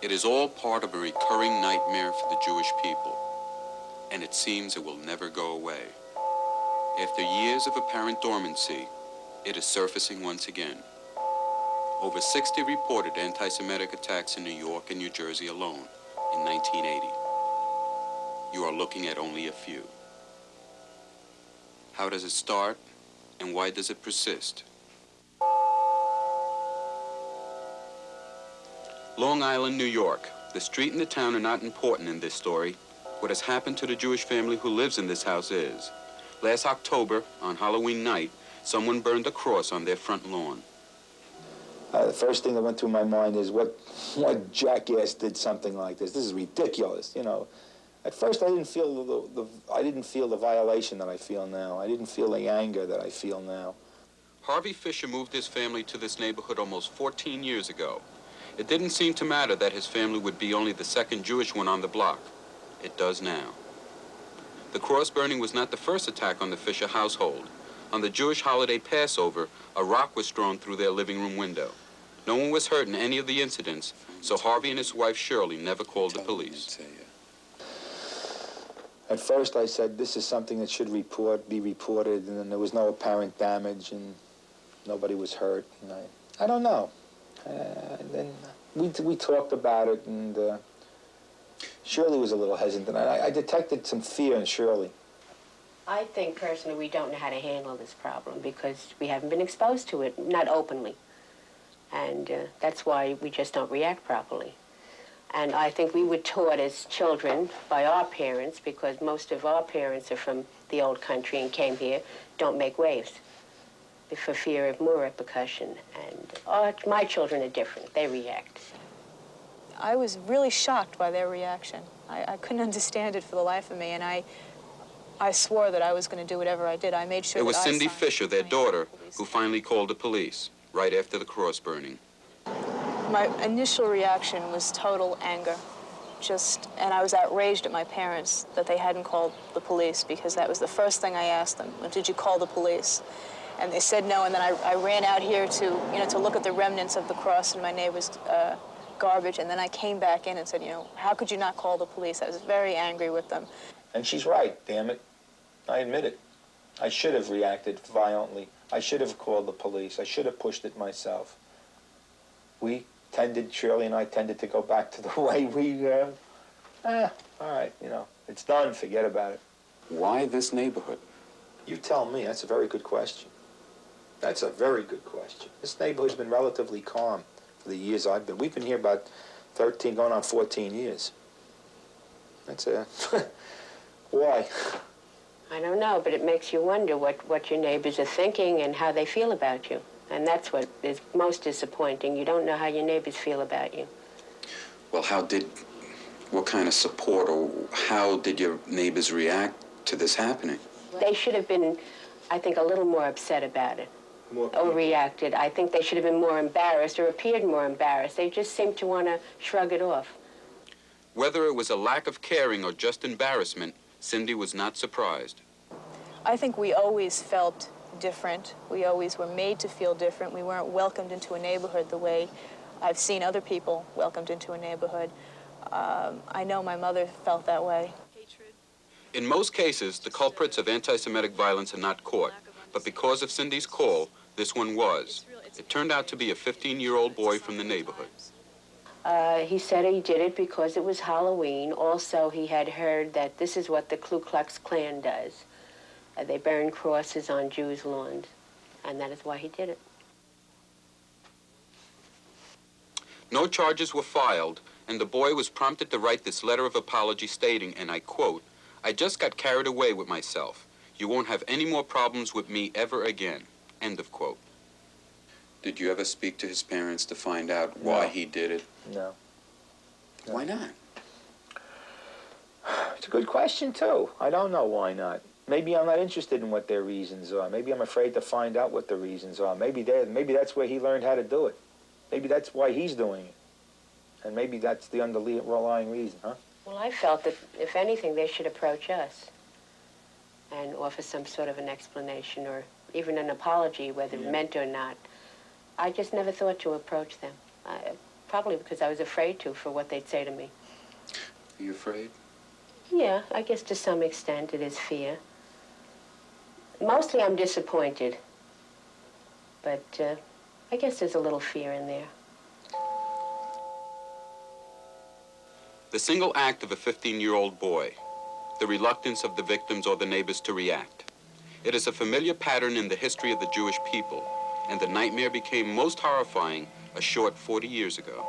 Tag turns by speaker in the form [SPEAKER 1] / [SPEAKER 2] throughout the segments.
[SPEAKER 1] It is all part of a recurring nightmare for the Jewish people, and it seems it will never go away. After years of apparent dormancy, it is surfacing once again. Over 60 reported anti-Semitic attacks in New York and New Jersey alone in 1980. You are looking at only a few. How does it start, and why does it persist? Long Island, New York. The street and the town are not important in this story. What has happened to the Jewish family who lives in this house is. Last October, on Halloween night, someone burned a cross on their front lawn.
[SPEAKER 2] The first thing that went through my mind is, what jackass did something like this? This is ridiculous, you know. At first, I didn't feel the violation that I feel now. I didn't feel the anger that I feel now.
[SPEAKER 1] Harvey Fisher moved his family to this neighborhood almost 14 years ago. It didn't seem to matter that his family would be only the second Jewish one on the block. It does now. The cross burning was not the first attack on the Fisher household. On the Jewish holiday Passover, a rock was thrown through their living room window. No one was hurt in any of the incidents, so Harvey and his wife Shirley never called the police.
[SPEAKER 2] At first I said, this is something that should be reported, and then there was no apparent damage, and nobody was hurt. And I don't know. Then we talked about it, and Shirley was a little hesitant. I detected some fear in Shirley.
[SPEAKER 3] I think personally we don't know how to handle this problem because we haven't been exposed to it, not openly. And that's why we just don't react properly. And I think we were taught as children by our parents, because most of our parents are from the old country and came here, don't make waves for fear of more repercussion. And my children are different. They react.
[SPEAKER 4] I was really shocked by their reaction. I couldn't understand it for the life of me, and I swore that I was going to do whatever I did. I made sure
[SPEAKER 1] it was
[SPEAKER 4] that
[SPEAKER 1] Cindy Fisher, their daughter, who finally called the police right after the cross burning.
[SPEAKER 4] My initial reaction was total anger. And I was outraged at my parents that they hadn't called the police, because that was the first thing I asked them. Did you call the police? And they said no, and then I ran out here to look at the remnants of the cross in my neighbor's garbage, and then I came back in and said, how could you not call the police? I was very angry with them.
[SPEAKER 2] And she's right, damn it. I admit it. I should have reacted violently. I should have called the police. I should have pushed it myself. Shirley and I tended to go back to the way we, all right, it's done, forget about it.
[SPEAKER 1] Why this neighborhood?
[SPEAKER 2] You tell me, that's a very good question. That's a very good question. This neighborhood's been relatively calm for the years I've been. We've been here about 13, going on 14 years. That's why?
[SPEAKER 3] I don't know, but it makes you wonder what your neighbors are thinking and how they feel about you. And that's what is most disappointing. You don't know how your neighbors feel about you.
[SPEAKER 1] Well, what kind of support, or how did your neighbors react to this happening?
[SPEAKER 3] They should have been, I think, a little more upset about it. Or reacted. I think they should have been more embarrassed or appeared more embarrassed. They just seemed to want to shrug it off.
[SPEAKER 1] Whether it was a lack of caring or just embarrassment, Cindy was not surprised.
[SPEAKER 4] I think we always felt different. We always were made to feel different. We weren't welcomed into a neighborhood the way I've seen other people welcomed into a neighborhood. I know my mother felt that way.
[SPEAKER 1] In most cases, the culprits of anti-Semitic violence are not caught, but because of Cindy's call, this one was. It turned out to be a 15-year-old boy from the neighborhood.
[SPEAKER 3] He said he did it because it was Halloween. Also, he had heard that this is what the Ku Klux Klan does. They burn crosses on Jews' lawns, and that is why he did it.
[SPEAKER 1] No charges were filed, and the boy was prompted to write this letter of apology stating, and I quote, "I just got carried away with myself. You won't have any more problems with me ever again." End of quote. Did you ever speak to his parents to find out why he did it?
[SPEAKER 2] No.
[SPEAKER 1] Why not?
[SPEAKER 2] It's a good question, too. I don't know why not. Maybe I'm not interested in what their reasons are. Maybe I'm afraid to find out what the reasons are. Maybe that's where he learned how to do it. Maybe that's why he's doing it. And maybe that's the underlying reason, huh?
[SPEAKER 3] Well, I felt that, if anything, they should approach us and offer some sort of an explanation or even an apology, whether meant or not. I just never thought to approach them. probably because I was afraid to for what they'd say to me.
[SPEAKER 1] Are you afraid?
[SPEAKER 3] Yeah, I guess to some extent it is fear. Mostly I'm disappointed, but I guess there's a little fear in there.
[SPEAKER 1] The single act of a 15-year-old boy, the reluctance of the victims or the neighbors to react. It is a familiar pattern in the history of the Jewish people, and the nightmare became most horrifying a short 40 years ago.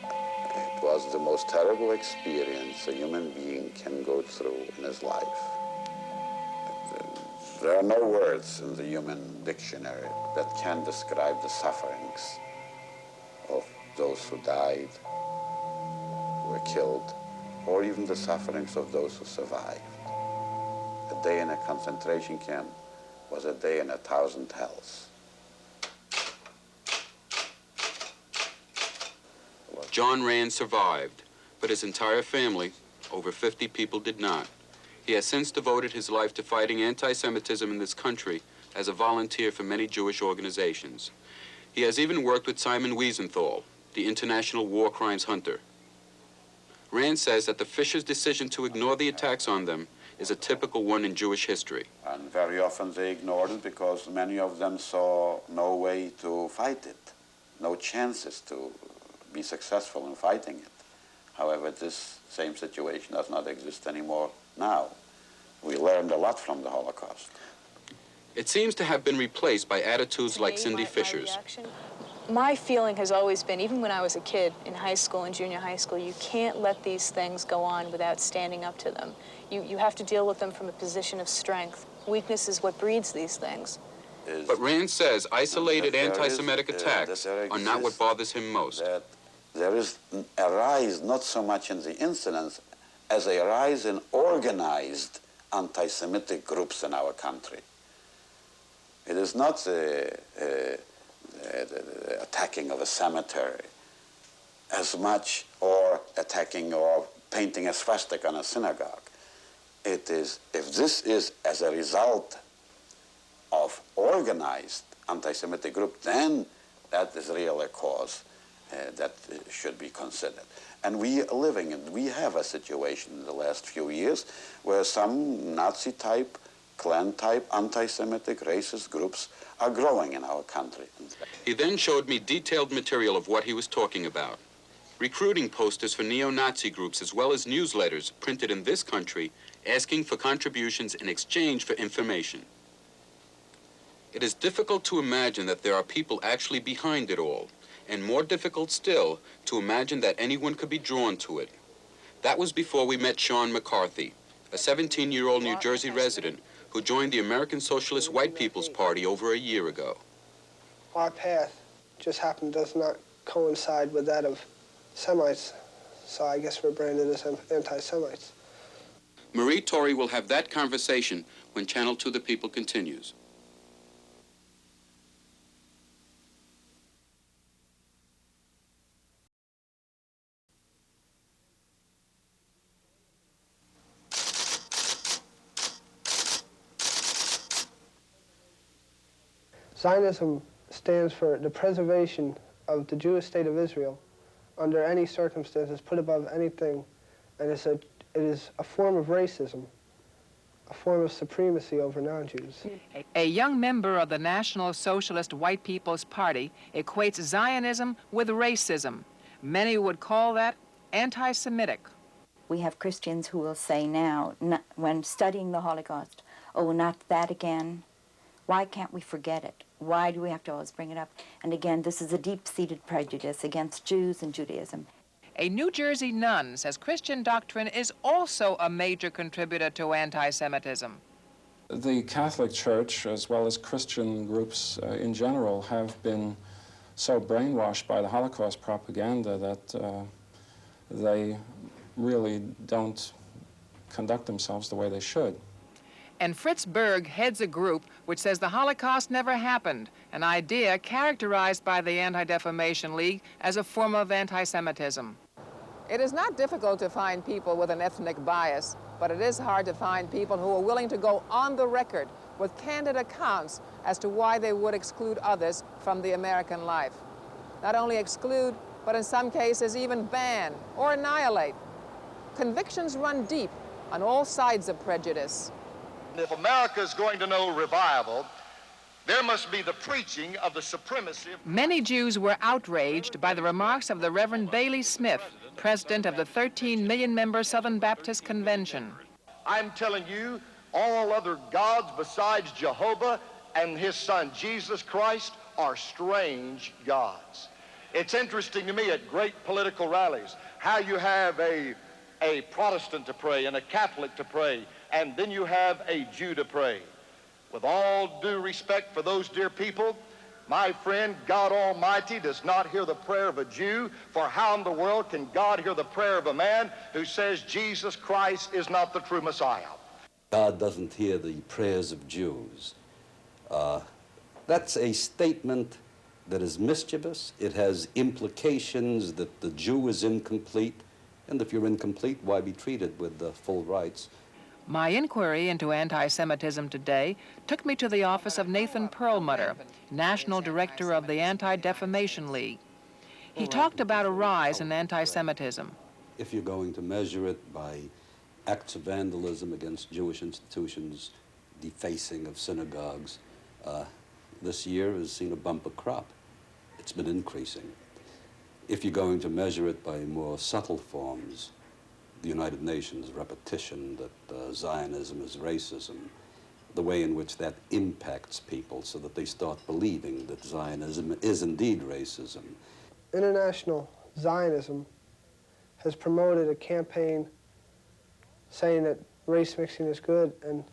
[SPEAKER 5] It was the most terrible experience a human being can go through in his life. There are no words in the human dictionary that can describe the sufferings of those who died, who were killed, or even the sufferings of those who survived. A day in a concentration camp was a day in 1,000 hells.
[SPEAKER 1] John Rand survived, but his entire family, over 50 people, did not. He has since devoted his life to fighting anti-Semitism in this country as a volunteer for many Jewish organizations. He has even worked with Simon Wiesenthal, the international war crimes hunter. Rand says that the Fishers' decision to ignore the attacks on them is a typical one in Jewish history.
[SPEAKER 5] And very often they ignored it because many of them saw no way to fight it, no chances to be successful in fighting it. However, this same situation does not exist anymore now. We learned a lot from the Holocaust.
[SPEAKER 1] It seems to have been replaced by attitudes like Cindy Fisher's.
[SPEAKER 4] My feeling has always been, even when I was a kid in high school and junior high school, you can't let these things go on without standing up to them. You have to deal with them from a position of strength. Weakness is what breeds these things.
[SPEAKER 1] But Rand says isolated anti-Semitic attacks are not what bothers him most.
[SPEAKER 5] There is a rise not so much in the incidents as a rise in organized anti-Semitic groups in our country. It is not the attacking of a cemetery as much, or attacking or painting a swastika on a synagogue. It is, if this is as a result of organized anti-Semitic group, then that is really a cause that should be considered. And we have a situation in the last few years where some Nazi-type, Klan-type, anti-Semitic, racist groups are growing in our country.
[SPEAKER 1] He then showed me detailed material of what he was talking about. Recruiting posters for neo-Nazi groups as well as newsletters printed in this country asking for contributions in exchange for information. It is difficult to imagine that there are people actually behind it all, and more difficult still to imagine that anyone could be drawn to it. That was before we met Sean McCarthy, a 17-year-old New Jersey resident who joined the American Socialist White People's Party over a year ago.
[SPEAKER 6] Our path just does not coincide with that of Semites, so I guess we're branded as anti-Semites.
[SPEAKER 1] Marie Torre will have that conversation when Channel 2 The People continues.
[SPEAKER 6] Zionism stands for the preservation of the Jewish state of Israel under any circumstances, put above anything, and it is a form of racism, a form of supremacy over non-Jews.
[SPEAKER 7] A young member of the National Socialist White People's Party equates Zionism with racism. Many would call that anti-Semitic.
[SPEAKER 8] We have Christians who will say now, when studying the Holocaust, oh, not that again. Why can't we forget it? Why do we have to always bring it up? And again, this is a deep-seated prejudice against Jews and Judaism.
[SPEAKER 7] A New Jersey nun says Christian doctrine is also a major contributor to anti-Semitism.
[SPEAKER 9] The Catholic Church, as well as Christian groups in general, have been so brainwashed by the Holocaust propaganda that they really don't conduct themselves the way they should.
[SPEAKER 7] And Fritz Berg heads a group which says the Holocaust never happened, an idea characterized by the Anti-Defamation League as a form of anti-Semitism. It is not difficult to find people with an ethnic bias, but it is hard to find people who are willing to go on the record with candid accounts as to why they would exclude others from the American life. Not only exclude, but in some cases even ban or annihilate. Convictions run deep on all sides of prejudice.
[SPEAKER 10] If America is going to know revival, there must be the preaching of the supremacy of...
[SPEAKER 7] Many Jews were outraged by the remarks of the Reverend Bailey Smith, president of the 13 million-member Southern Baptist Convention.
[SPEAKER 10] I'm telling you, all other gods besides Jehovah and his son Jesus Christ are strange gods. It's interesting to me at great political rallies how you have a Protestant to pray and a Catholic to pray, and then you have a Jew to pray. With all due respect for those dear people, my friend, God Almighty does not hear the prayer of a Jew, for how in the world can God hear the prayer of a man who says Jesus Christ is not the true Messiah?
[SPEAKER 11] God doesn't hear the prayers of Jews. That's a statement that is mischievous. It has implications that the Jew is incomplete, and if you're incomplete, why be treated with full rights?
[SPEAKER 7] My inquiry into anti-Semitism today took me to the office of Nathan Perlmutter, National Director of the Anti-Defamation League. He talked about a rise in anti-Semitism.
[SPEAKER 11] If you're going to measure it by acts of vandalism against Jewish institutions, defacing of synagogues, this year has seen a bumper crop. It's been increasing. If you're going to measure it by more subtle forms, the United Nations repetition that Zionism is racism, the way in which that impacts people so that they start believing that Zionism is indeed racism.
[SPEAKER 6] International Zionism has promoted a campaign saying that race mixing is good, and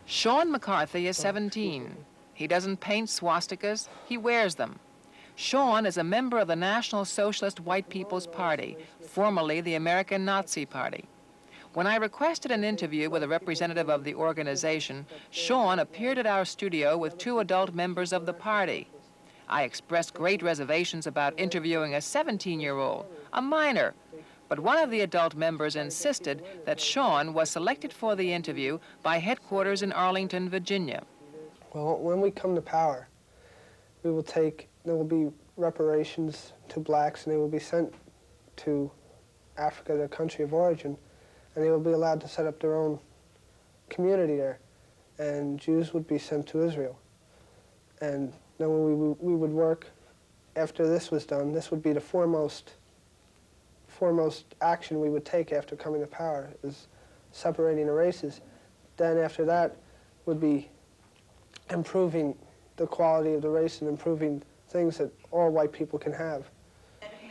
[SPEAKER 7] Sean McCarthy is 17. He doesn't paint swastikas, he wears them. Sean is a member of the National Socialist White People's Party, formerly the American Nazi Party. When I requested an interview with a representative of the organization, Sean appeared at our studio with 2 adult members of the party. I expressed great reservations about interviewing a 17-year-old, a minor, but one of the adult members insisted that Sean was selected for the interview by headquarters in Arlington, Virginia.
[SPEAKER 6] well, when we come to power, there will be reparations to blacks, and they will be sent to Africa, their country of origin, and they will be allowed to set up their own community there, and Jews would be sent to Israel. And then we would work, after this was done, this would be the foremost action we would take after coming to power, is separating the races. Then after that would be improving the quality of the race and improving things that all white people can have.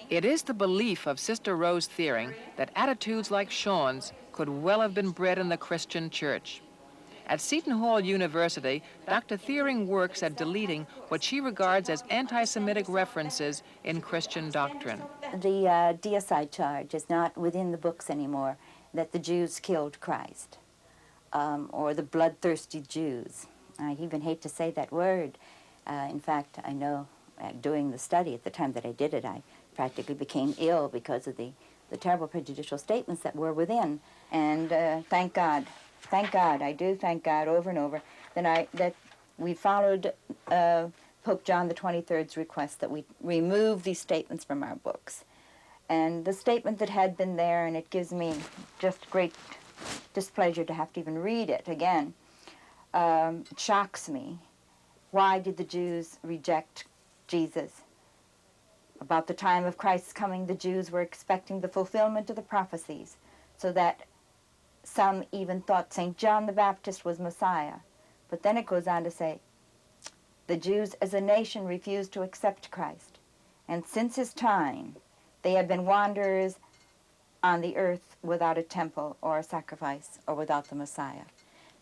[SPEAKER 7] It is the belief of Sister Rose Thiering that attitudes like Sean's could well have been bred in the Christian church. At Seton Hall University, Dr. Thiering works at deleting what she regards as anti-Semitic references in Christian doctrine.
[SPEAKER 8] The deicide charge is not within the books anymore, that the Jews killed Christ, or the bloodthirsty Jews. I even hate to say that word. In fact, I know doing the study at the time that I did it, I practically became ill because of the terrible prejudicial statements that were within. And thank God, I do thank God over and over that we followed Pope John the 23rd's request that we remove these statements from our books. And the statement that had been there, and it gives me just great displeasure to have to even read it again, it shocks me. Why did the Jews reject Jesus? About the time of Christ's coming, the Jews were expecting the fulfillment of the prophecies, so that some even thought St. John the Baptist was Messiah. But then it goes on to say, the Jews as a nation refused to accept Christ, and since his time, they had been wanderers on the earth without a temple or a sacrifice or without the Messiah.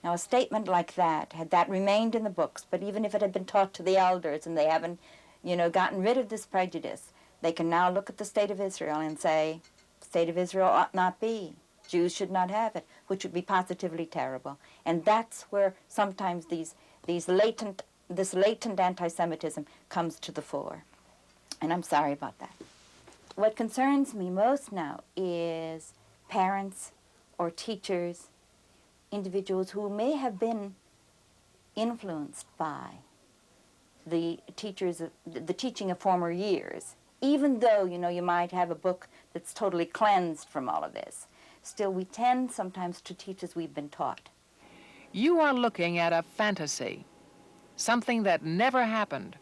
[SPEAKER 8] Now, a statement like that, had that remained in the books, but even if it had been taught to the elders and they haven't, gotten rid of this prejudice, they can now look at the state of Israel and say, the state of Israel ought not be. Jews should not have it, which would be positively terrible. And that's where sometimes this latent anti-Semitism comes to the fore. And I'm sorry about that. What concerns me most now is parents or teachers, individuals who may have been influenced by the teachers, the teaching of former years. Even though, you know, you might have a book that's totally cleansed from all of this, still we tend sometimes to teach as we've been taught.
[SPEAKER 7] You are looking at a fantasy, something that never happened.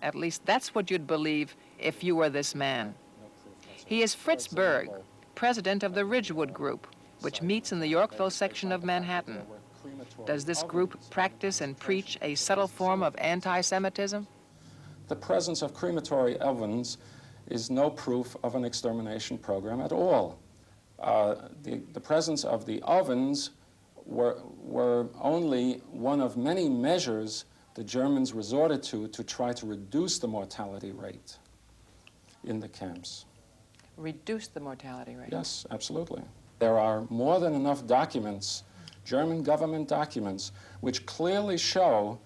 [SPEAKER 7] At least that's what you'd believe if you were this man. He is Fritz Berg, president of the Ridgewood Group, which meets in the Yorkville section of Manhattan. Does this group practice and preach a subtle form of anti-Semitism?
[SPEAKER 9] The presence of crematory ovens is no proof of an extermination program at all. The presence of the ovens were only one of many measures the Germans resorted to try to reduce the mortality rate in the camps.
[SPEAKER 7] Reduce the mortality rate?
[SPEAKER 9] Yes, absolutely. There are more than enough documents, German government documents, which clearly show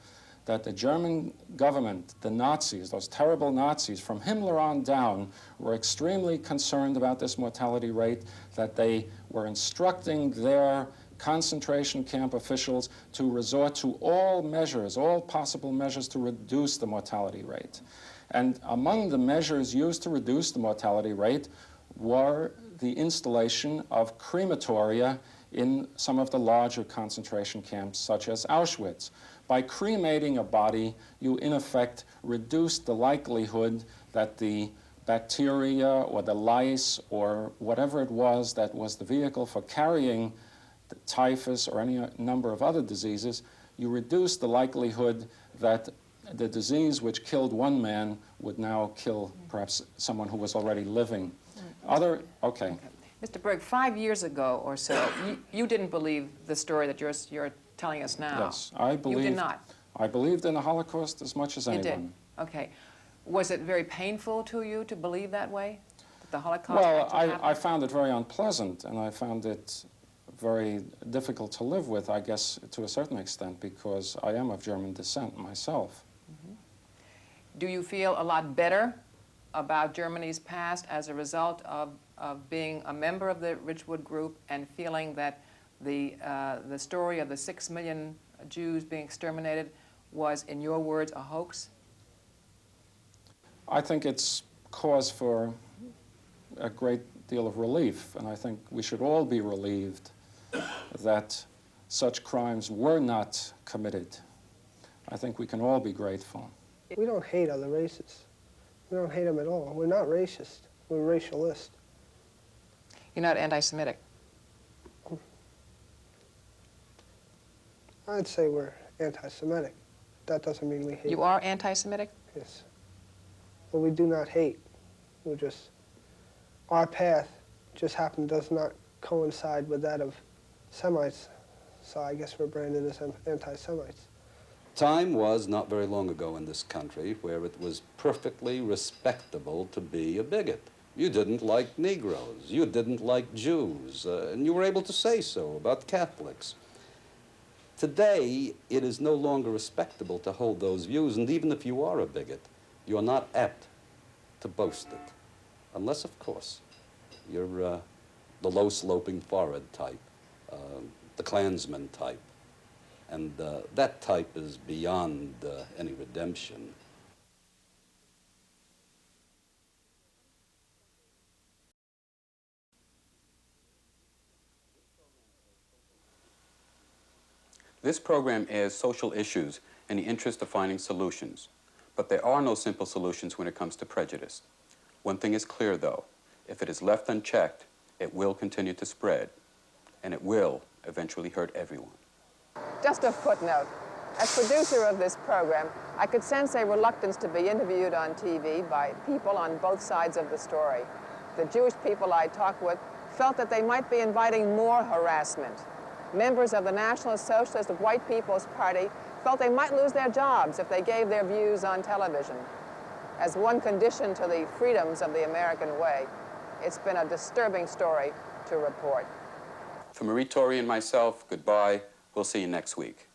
[SPEAKER 9] that the German government, the Nazis, those terrible Nazis, from Himmler on down, were extremely concerned about this mortality rate, that they were instructing their concentration camp officials to resort to all measures, all possible measures to reduce the mortality rate. And among the measures used to reduce the mortality rate were the installation of crematoria in some of the larger concentration camps, such as Auschwitz. By cremating a body, you in effect reduce the likelihood that the bacteria or the lice or whatever it was that was the vehicle for carrying the typhus or any number of other diseases, you reduce the likelihood that the disease which killed one man would now kill perhaps someone who was already living. Okay.
[SPEAKER 7] Mr. Berg, 5 years ago or so, you didn't believe the story that you're telling us now.
[SPEAKER 9] Yes, I believed.
[SPEAKER 7] You did not.
[SPEAKER 9] I believed in the Holocaust as much as anyone.
[SPEAKER 7] You did. Okay. Was it very painful to you to believe that way? That the Holocaust
[SPEAKER 9] Well,
[SPEAKER 7] actually happened?
[SPEAKER 9] I found it very unpleasant, and I found it very difficult to live with, I guess, to a certain extent, because I am of German descent myself.
[SPEAKER 7] Mm-hmm. Do you feel a lot better about Germany's past as a result of being a member of the Ridgewood Group and feeling that the story of the 6 million Jews being exterminated was, in your words, a hoax?
[SPEAKER 9] I think it's cause for a great deal of relief, and I think we should all be relieved that such crimes were not committed. I think we can all be grateful.
[SPEAKER 6] We don't hate other races. We don't hate them at all. We're not racist. We're racialist.
[SPEAKER 7] You're not anti-Semitic?
[SPEAKER 6] I'd say we're anti-Semitic. That doesn't mean we hate.
[SPEAKER 7] You are anti-Semitic?
[SPEAKER 6] Yes. But we do not hate. We're just, our path just does not coincide with that of Semites. So I guess we're branded as anti-Semites.
[SPEAKER 11] Time was not very long ago in this country where it was perfectly respectable to be a bigot. You didn't like Negroes, you didn't like Jews, and you were able to say so about Catholics. Today, it is no longer respectable to hold those views, and even if you are a bigot, you're not apt to boast it. Unless, of course, you're the low-sloping forehead type, the Klansman type. And that type is beyond any redemption.
[SPEAKER 1] This program airs social issues in the interest of finding solutions. But there are no simple solutions when it comes to prejudice. One thing is clear, though. If it is left unchecked, it will continue to spread, and it will eventually hurt everyone.
[SPEAKER 7] Just a footnote. As producer of this program, I could sense a reluctance to be interviewed on TV by people on both sides of the story. The Jewish people I talked with felt that they might be inviting more harassment. Members of the National Socialist White People's Party felt they might lose their jobs if they gave their views on television. As one condition to the freedoms of the American way, it's been a disturbing story to report.
[SPEAKER 1] For Marie Torre and myself, goodbye. We'll see you next week.